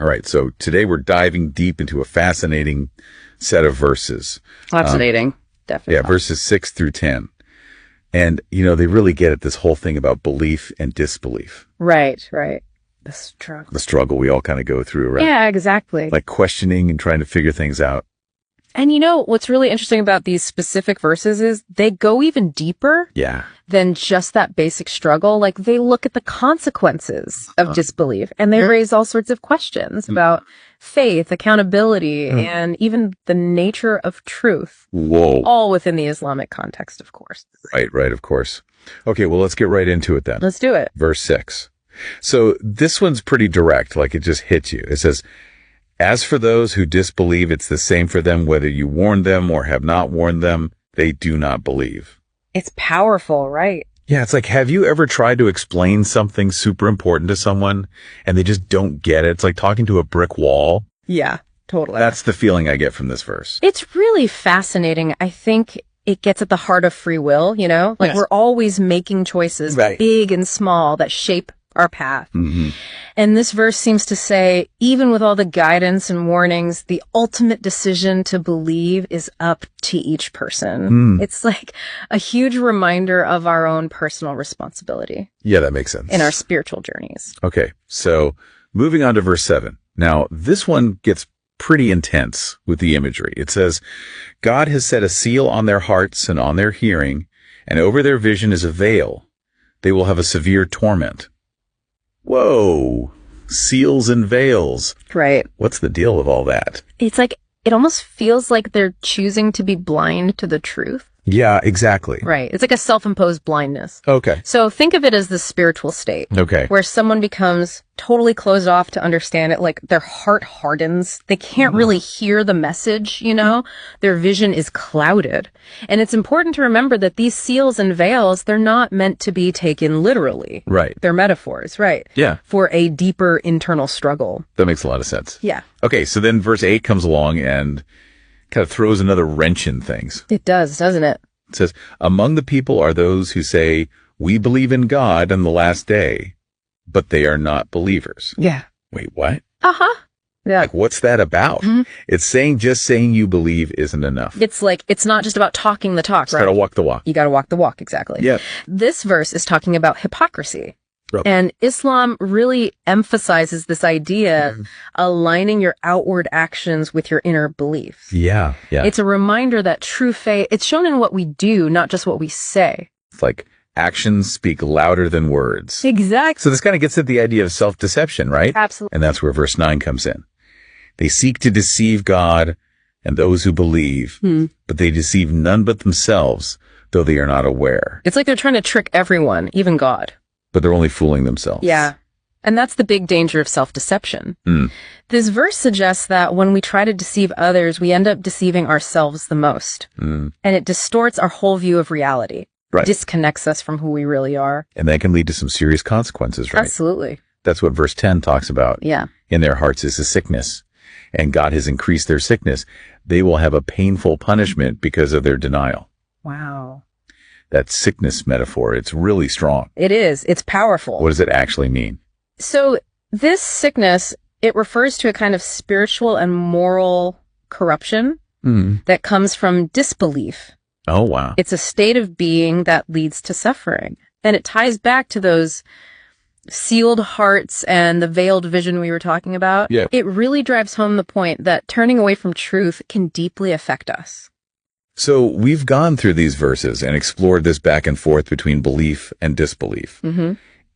All right, so today we're diving deep into a fascinating set of verses. Fascinating. Definitely. Yeah, verses 6 through 10. And, they really get at this whole thing about belief and disbelief. Right. The struggle we all kind of go through, right? Yeah, exactly. Like questioning and trying to figure things out. And what's really interesting about these specific verses is they go even deeper than just that basic struggle. Like they look at the consequences of disbelief and they raise all sorts of questions about faith, accountability, and even the nature of truth. Whoa. All within the Islamic context, of course. Right, of course. Okay, well, let's get right into it then. Let's do it. Verse 6. So this one's pretty direct, like it just hits you. It says, "As for those who disbelieve, it's the same for them whether you warn them or have not warned them, they do not believe." It's powerful, right? Yeah, it's like, have you ever tried to explain something super important to someone and they just don't get it? It's like talking to a brick wall. Yeah, totally. That's the feeling I get from this verse. It's really fascinating. I think it gets at the heart of free will, Like Yes. we're always making choices, Right. big and small, that shape our path. Mm-hmm. And this verse seems to say, even with all the guidance and warnings, the ultimate decision to believe is up to each person. It's like a huge reminder of our own personal responsibility Yeah, that makes sense. in our spiritual journeys. Okay, so moving on to verse 7. Now, this one gets pretty intense with the imagery. It says, "God has set a seal on their hearts and on their hearing, and over their vision is a veil. They will have a severe torment." Whoa, seals and veils. Right. What's the deal of all that? It's like, it almost feels like they're choosing to be blind to the truth. Yeah, exactly. Right. It's like a self-imposed blindness. Okay. So think of it as the spiritual state. Okay. Where someone becomes totally closed off to understand it, like their heart hardens. They can't really hear the message, Their vision is clouded. And it's important to remember that these seals and veils, they're not meant to be taken literally. Right. They're metaphors, right? Yeah. For a deeper internal struggle. That makes a lot of sense. Yeah. Okay, so then verse 8 comes along and kind of throws another wrench in things. It does, doesn't it? It says, "Among the people are those who say, 'We believe in God and the last day,' but they are not believers." Yeah. Wait, what? Uh-huh. Yeah. Like, what's that about? It's just saying you believe isn't enough. It's like, it's not just about talking the talk, It's right? gotta walk the walk. You gotta walk the walk, exactly. Yeah. This verse is talking about hypocrisy. Right. And Islam really emphasizes this idea aligning your outward actions with your inner beliefs. Yeah. It's a reminder that true faith, it's shown in what we do, not just what we say. It's like actions speak louder than words. Exactly. So this kind of gets at the idea of self-deception, right? Absolutely. And that's where verse 9 comes in. "They seek to deceive God and those who believe, but they deceive none but themselves, though they are not aware." It's like they're trying to trick everyone, even God. But they're only fooling themselves. Yeah. And that's the big danger of self-deception. This verse suggests that when we try to deceive others, we end up deceiving ourselves the most. And it distorts our whole view of reality. Right. Disconnects us from who we really are. And that can lead to some serious consequences, right? Absolutely. That's what verse 10 talks about. Yeah. "In their hearts is a sickness, and God has increased their sickness. They will have a painful punishment because of their denial." Wow. That sickness metaphor, it's really strong. It is. It's powerful. What does it actually mean? So this sickness, it refers to a kind of spiritual and moral corruption that comes from disbelief. Oh, wow. It's a state of being that leads to suffering. And it ties back to those sealed hearts and the veiled vision we were talking about. Yeah. It really drives home the point that turning away from truth can deeply affect us. So we've gone through these verses and explored this back and forth between belief and disbelief.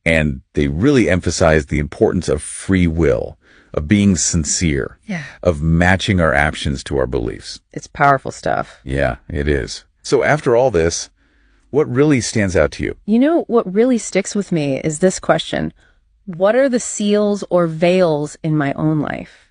And they really emphasize the importance of free will, of being sincere, of matching our actions to our beliefs. It's powerful stuff. Yeah, it is. So after all this, what really stands out to you? What really sticks with me is this question. What are the seals or veils in my own life?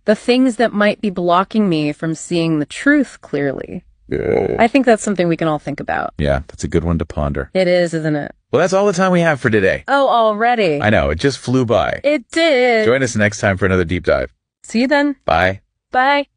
The things that might be blocking me from seeing the truth clearly. I think that's something we can all think about. Yeah, that's a good one to ponder. It is, isn't it? Well, that's all the time we have for today. Oh, already. I know, it just flew by. It did. Join us next time for another deep dive. See you then. Bye. Bye.